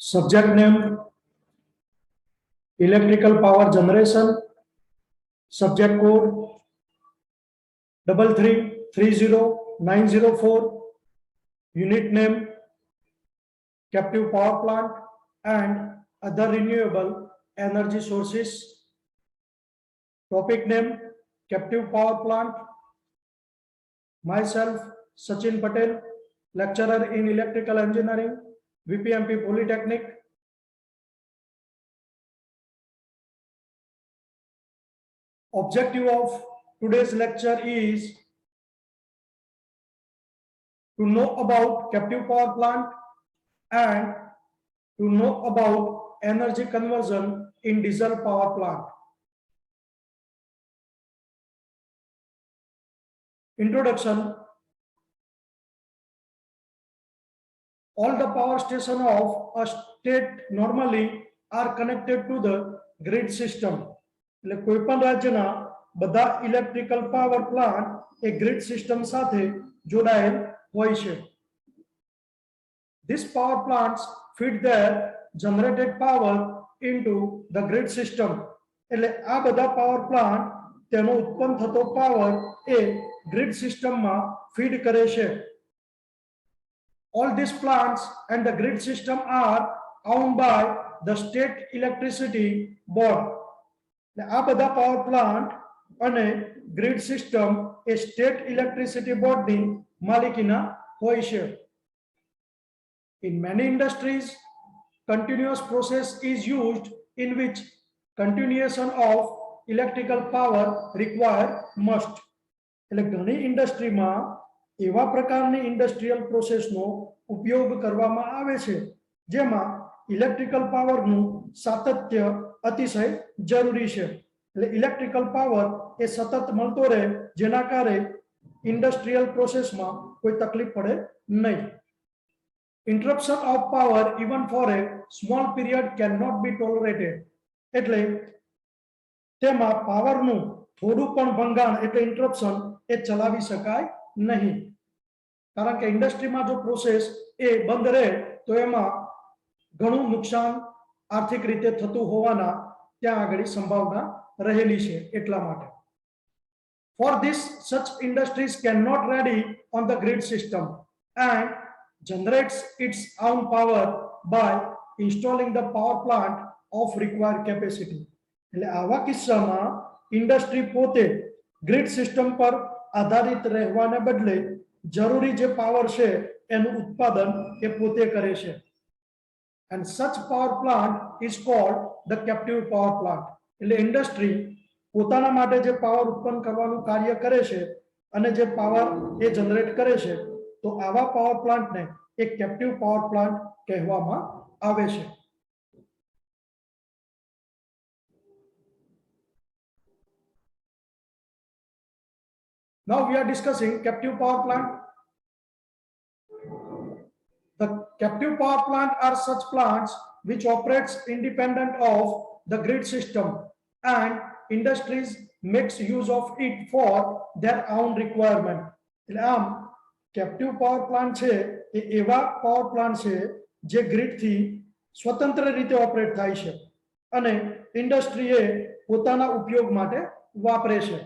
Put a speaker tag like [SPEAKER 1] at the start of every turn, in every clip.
[SPEAKER 1] Subject name electrical power generation. Subject code 3330904. Unit name captive power plant and other renewable energy sources. Topic name captive power plant. Myself Sachin Patel, lecturer in electrical engineering, VPMP Polytechnic. Objective of today's lecture is to know about captive power plant and to know about energy conversion in diesel power plant. Introduction. All the power stations of a state normally are connected to the grid system. એટલે કોઈપણ રાજ્યના બધા electrical power plant એ grid system સાથે જોડાયેલ હોય છે. These power plants feed their generated power into the grid system. એટલે આ બધા પાવર પ્લાન્ટ તેનો ઉત્પન્ન થતો પાવર એ ગ્રીડ સિસ્ટમમાં ફીડ કરે છે. All these plants and the grid system are owned by the state electricity board. આ બધા પાવર પ્લાન્ટ અને ગ્રીડ સિસ્ટમ એ સ્ટેટ ઇલેક્ટ્રિસિટી બોર્ડની માલિકીના હોય છે. In many industries, continuous process is used in which continuation of electrical power required must. એટલે ઘણી ઇન્ડસ્ટ્રીમાં એવા પ્રકારની ઇન્ડસ્ટ્રીયલ પ્રોસેસનો ઉપયોગ કરવામાં આવે છે જેમાં ઇલેક્ટ્રિકલ પાવરનું સાતત્ય અતિશય જરૂરી છે. એટલે ઇલેક્ટ્રિકલ પાવર એ સતત મળતો રહે જેના કારણે ઇન્ડસ્ટ્રીયલ પ્રોસેસમાં કોઈ તકલીફ પડે નહીં. Interruption of power even for a small period cannot be tolerated. એટલે તેમાં પાવરનું થોડું પણ ભંગાણ એટલે ઇન્ટરપ્શન એ ચલાવી શકાય નહીં. કારણ કે ઇન્ડસ્ટ્રીમાં જો પ્રોસેસ એ બંધ રહે તો એમાં ઘણું નુકસાન આર્થિક રીતે થતું હોવાના ત્યાં આગળ સંભાવના રહેલી છે એટલા માટે. For this, such industries cannot rely on the grid system and generates its own power by installing the power plant of required capacity. એટલે આવા કિસ્સામાં ઇન્ડસ્ટ્રી પોતે ગ્રીડ સિસ્ટમ પર આધારિત રહેવાને બદલે જરૂરી જે પાવર છે એનું ઉત્પાદન એ પોતે કરે છે. And such power plant is called the captive power plant. એટલે ઇન્ડસ્ટ્રી પોતાના માટે જે પાવર ઉત્પન્ન કરવાનું કાર્ય કરે છે અને જે પાવર એ જનરેટ કરે છે તો આવા પાવર પ્લાન્ટને એક કેપ્ટિવ પાવર પ્લાન્ટ કહેવામાં આવે છે. Now we are discussing captive power plant. The captive power plant are such plants which operates independent of the grid system and industries makes use of it for their own requirement. એટલે આમ captive power plant છે એ એવા power plant છે જે grid થી સ્વતંત્ર રીતે operate થાય છે અને ઇન્ડસ્ટ્રીએ પોતાના ઉપયોગ માટે વાપરે છે.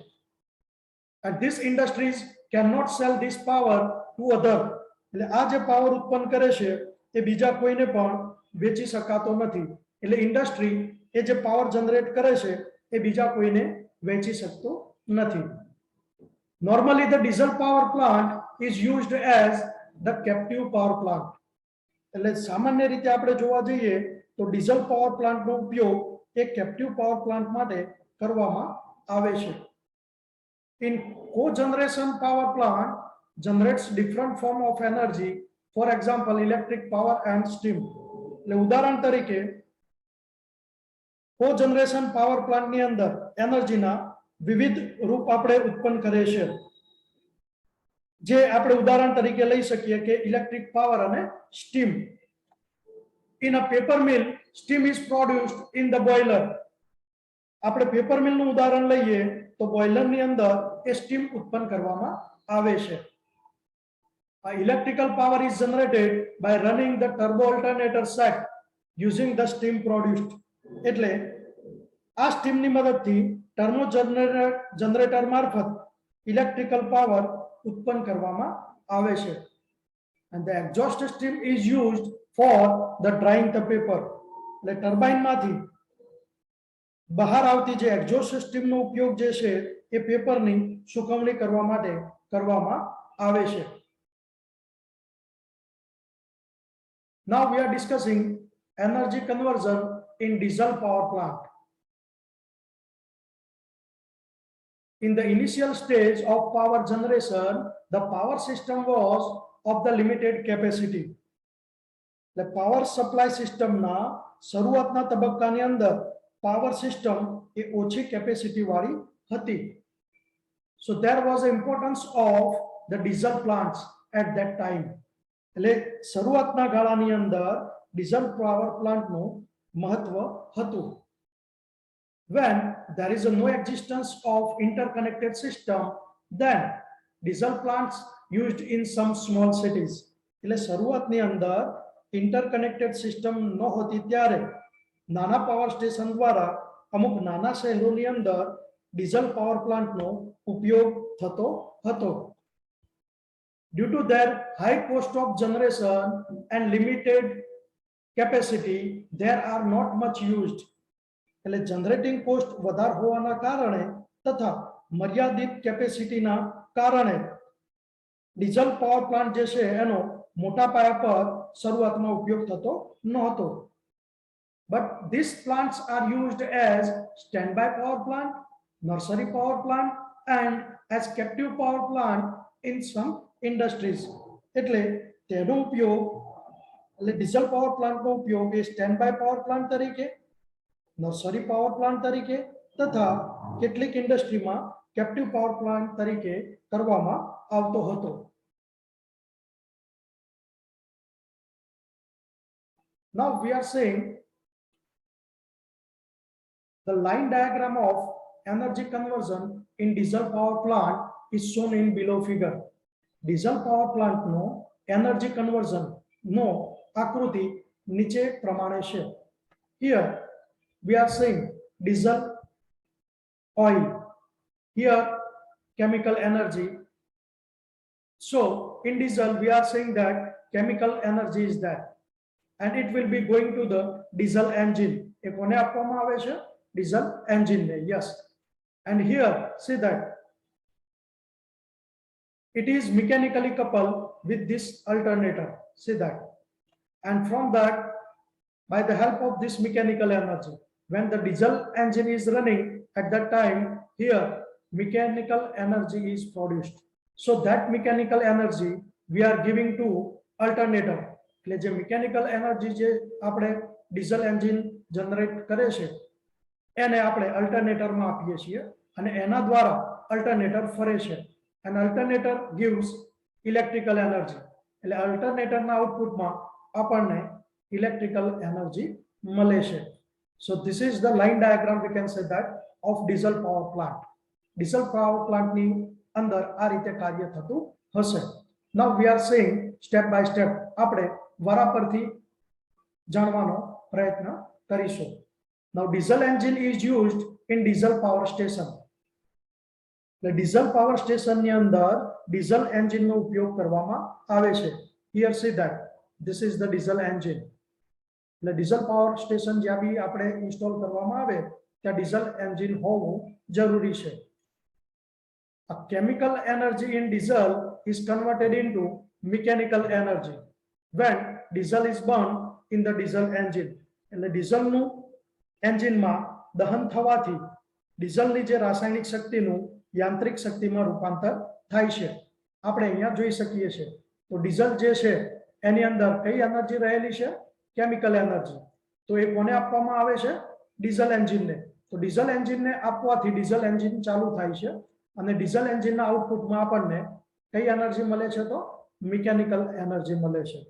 [SPEAKER 1] And these industries cannot sell this power to other. એટલે આ જે પાવર ઉત્પન્ન કરે છે એ બીજા કોઈને પણ વેચી શકાતો નથી. એટલે ઇન્ડસ્ટ્રી એ જે પાવર જનરેટ કરે છે એ બીજા કોઈને વેચી શકતો નથી. Normally the diesel power plant is used as the captive power plant. એટલે સામાન્ય રીતે આપણે જોવા જઈએ તો ડીઝલ પાવર પ્લાન્ટનો ઉપયોગ એક કેપ્ટિવ પાવર પ્લાન્ટ માટે કરવામાં આવે છે. In cogeneration power plant generates different form of energy, for example electric power and steam. એટલે ઉદાહરણ તરીકે કોજનરેશન પાવર પ્લાન્ટની અંદર એનર્જીના વિવિધ રૂપ આપણે ઉત્પન્ન કરે છે જે આપણે ઉદાહરણ તરીકે લઈ શકીએ કે ઇલેક્ટ્રિક પાવર અને steam. In a paper mill, steam is produced in the boiler. આપણે પેપર મિલનું ઉદાહરણ લઈએ તો બોઇલરની અંદર એ સ્ટીમ ઉત્પન્ન કરવામાં આવે છે. Electrical power is generated by running the turbo alternator set using the steam produced. એટલે આ સ્ટીમની મદદથી ટર્બો જનરેટર મારફત ઇલેક્ટ્રિકલ પાવર ઉત્પન્ન કરવામાં આવે છે. and the exhaust steam is used for the drying the paper. એટલે ટર્બાઇન માંથી બહાર આવતી જે એક્ઝોસ્ટ સ્ટીમ નો ઉપયોગ જે છે એ પેપરની સુકવણી કરવા માટે કરવામાં આવે છે. Now we are discussing energy conversion in diesel power plant. In the initial stage of power generation, the power system was of the limited capacity. The power supply system na શરૂઆતના તબક્કાની અંદર power system એ ઓછી capacity વાળી હતી. So there was the importance of the diesel plants at that time. એટલે શરૂઆતના ગાળાની અંદર ડીઝલ પાવર પ્લાન્ટનું મહત્વ હતું. When there is no existence of interconnected system, then diesel plants used in some small cities. એટલે શરૂઆતની અંદર ઇન્ટરકનેક્ટેડ સિસ્ટમ ન હોતી ત્યારે નાના પાવર સ્ટેશન દ્વારા અમુક નાના શહેરોની અંદર ડીઝલ પાવર પ્લાન્ટનો ઉપયોગ થતો હતો. Due to their high cost of generation and limited capacity, they are not much used. એટલે જનરેટિંગ કોસ્ટ વધારે હોવાના કારણે તથા મર્યાદિત કેપેસિટીના કારણે ડીઝલ પાવર પ્લાન્ટ જે છે એનો મોટા પાયા પર શરૂઆતમાં ઉપયોગ થતો નહોતો. But these plants are used as standby power plant, nursery power plant and as captive power plant in some industries. એટલે તેનો ઉપયોગ એટલે ડીઝલ પાવર પ્લાન્ટનો ઉપયોગ એ સ્ટેન્ડબાય પાવર પ્લાન્ટ તરીકે, નર્સરી પાવર પ્લાન્ટ તરીકે તથા કેટલીક ઇન્ડસ્ટ્રીમાં કેપ્ટિવ પાવર પ્લાન્ટ તરીકે કરવામાં આવતો હતો. Now we are saying the line diagram of energy conversion in diesel power plant is shown in below figure. Diesel power plant no energy conversion no આકૃતિ નીચે પ્રમાણે છે. Here we are saying diesel oil, here chemical energy. So in diesel we are saying that chemical energy is that and it will be going to the diesel engine. એ કોને આપવામાં આવે છે? diesel engine ને. Yes. And here see that it is mechanically coupled with this alternator. See that. And from that, by the help of this mechanical energy, when the diesel engine is running at that time, here mechanical energy is produced. So that mechanical energy we are giving to alternator. એટલે જે mechanical energy જે આપણે diesel engine generate કરે છે એને આપણે alternator માં આપીએ છીએ અને એના દ્વારા alternator ફરે છે. And alternator gives electrical energy. એટલે alternator ના આઉટપુટમાં આપણને electrical energy મળે છે. So this is the line diagram we can say that of diesel power plant. Diesel power plant ની અંદર આ રીતે કાર્ય થતું હશે. Now we are saying step by step આપણે વારાફરતી જાણવાનો પ્રયત્ન કરીશું. Now diesel engine is used in diesel power station. The diesel power station ની અંદર diesel engine નો ઉપયોગ કરવામાં આવે છે. Here see that this is the diesel engine. The diesel power station જ્યાં બી આપણે ઇન્સ્ટોલ કરવામાં આવે ત્યાં diesel engine હોવું જરૂરી છે. A chemical energy in diesel is converted into mechanical energy when diesel is burned in the diesel engine. એટલે dieselનું એન્જિનમાં દહન થવાથી ડીઝલની જે રાસાયણિક શક્તિનું યાંત્રિક શક્તિમાં રૂપાંતર થાય છે. આપણે અહીંયા જોઈ શકીએ છીએ. તો ડીઝલ જે છે એની અંદર કઈ એનર્જી રહેલી છે? Chemical energy. તો એ કોને આપવામાં આવે છે? ડીઝલ એન્જિનને. તો ડીઝલ એન્જિનને આપવાથી ડીઝલ એન્જિન ચાલુ થાય છે અને ડીઝલ એન્જિનના આઉટપુટમાં આપણને કઈ એનર્જી મળે છે? તો મિકેનિકલ એનર્જી મળે છે.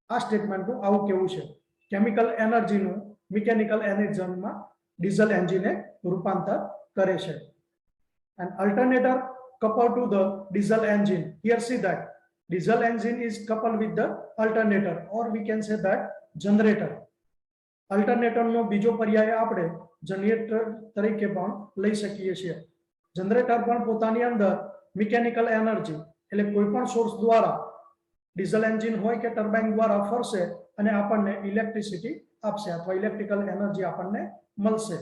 [SPEAKER 1] આ સ્ટેટમેન્ટનું આવું કેવું છે? કેમિકલ એનર્જીનું મિકેનિકલ એનર્જીમાં ડીઝલ એન્જિને રૂપાંતર કરે છે. And alternator coupled to the diesel engine. Here see that diesel engine is coupled with the alternator, or we can say that generator. Alternator નો બીજો પર્યાય આપણે જનરેટર તરીકે પણ લઈ શકીએ છીએ. જનરેટર પણ પોતાની અંદર મિકેનિકલ એનર્જી એટલે કોઈ પણ સોર્સ દ્વારા ડીઝલ એન્જિન હોય કે ટર્બાઇન દ્વારા ફરશે અને આપણને ઇલેક્ટ્રિસિટી આપશે અથવા ઇલેક્ટ્રિકલ એનર્જી આપણને મળશે.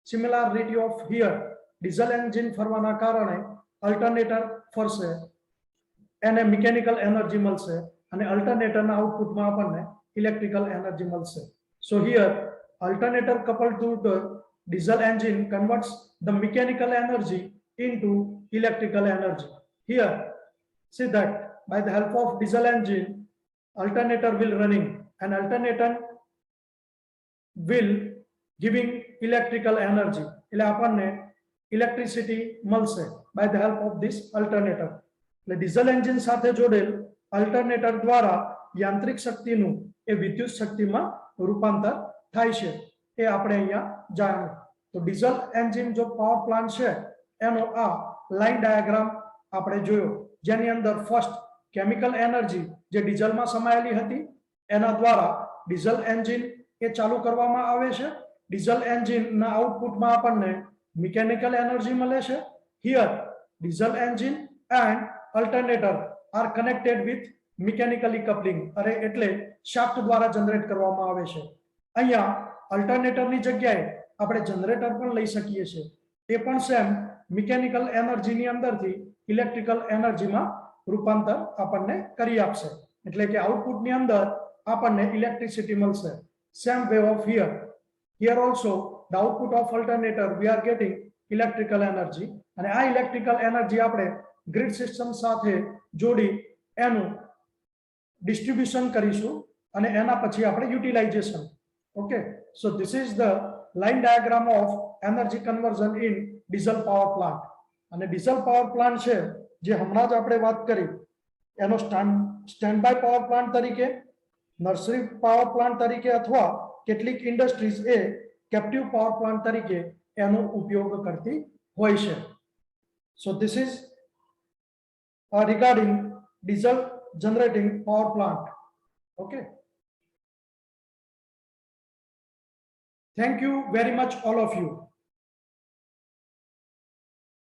[SPEAKER 1] Similarity of here, diesel engine ફરવાના કારણે અલ્ટરનેટર ફરશે, એને મિકેનિકલ એનર્જી મળશે અને અલ્ટરનેટરના આઉટપુટમાં આપણને ઇલેક્ટ્રિકલ એનર્જી મળશે. So here alternator coupled to the diesel engine converts the mechanical energy into electrical energy. Here see that by the help of diesel engine alternator will running and alternator will giving electrical energy. એટલે આપણને electricity મળશે by the help of this alternator. એટલે diesel engine સાથે જોડેલ alternator દ્વારા યાંત્રિક શક્તિનું એ વિદ્યુત શક્તિમાં રૂપાંતર થાય છે, એ આપણે અહીંયા જાણ્યું. તો ડીઝલ એન્જિન જો પાવર પ્લાન્ટ છે એનો આ લાઈન ડાયાગ્રામ આપણે જોયો, જેની અંદર ફર્સ્ટ કેમિકલ એનર્જી જે ડીઝલમાં સમાયેલી હતી એના દ્વારા ડીઝલ એન્જિન એ ચાલુ કરવામાં આવે છે. ડીઝલ એન્જિનના આઉટપુટમાં આપણને મિકેનિકલ એનર્જી મળે છે. Here diesel engine and alternator are connected with mechanically coupling, અરે એટલે શાફ્ટ દ્વારા જનરેટ કરવામાં આવે છે. અહીંયા અલ્ટરનેટરની જગ્યાએ આપણે જનરેટર પણ લઈ શકીએ છીએ, એ પણ સેમ મિકેનિકલ એનર્જીની અંદરથી ઇલેક્ટ્રિકલ એનર્જીમાં રૂપાંતર આપણને કરી આપશે, એટલે કે આઉટપુટની અંદર આપણને ઇલેક્ટ્રિસિટી મળશે. Same way of here, here also the output of alternator we are getting electrical energy, અને આ ઇલેક્ટ્રિકલ એનર્જી આપણે ગ્રીડ સિસ્ટમ સાથે જોડી એનું distribution કરીશું અને એના પછી આપણે utilization. Okay, so this is the line diagram of energy conversion in diesel power plant. અને ડીઝલ પાવર પ્લાન્ટ છે જે હમણાં જ આપણે વાત કરી એનો સ્ટેન્ડ બાય પાવર પ્લાન્ટ તરીકે, નર્સરી પાવર પ્લાન્ટ તરીકે અથવા કેટલીક ઇન્ડસ્ટ્રીઝ એ કેપ્ટિવ પાવર પ્લાન્ટ તરીકે એનો ઉપયોગ કરતી હોય છે. સો this is regarding diesel generating power plant. Okay, thank you very much all of you.